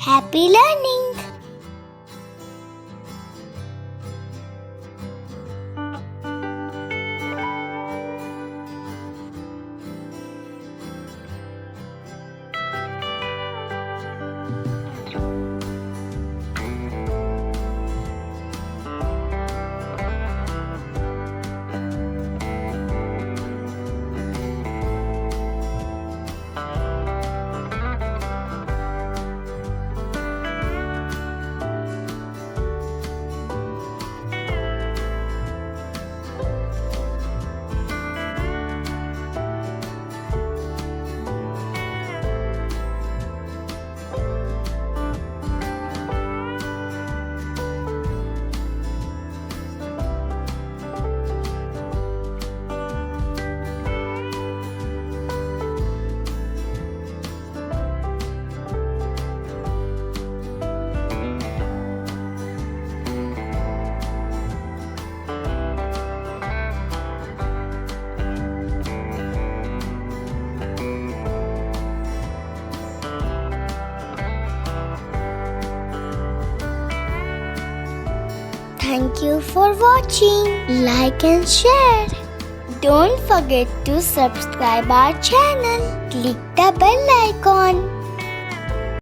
Happy learning! Thank you for watching. Like and share. Don't forget to subscribe our channel. Click the bell icon.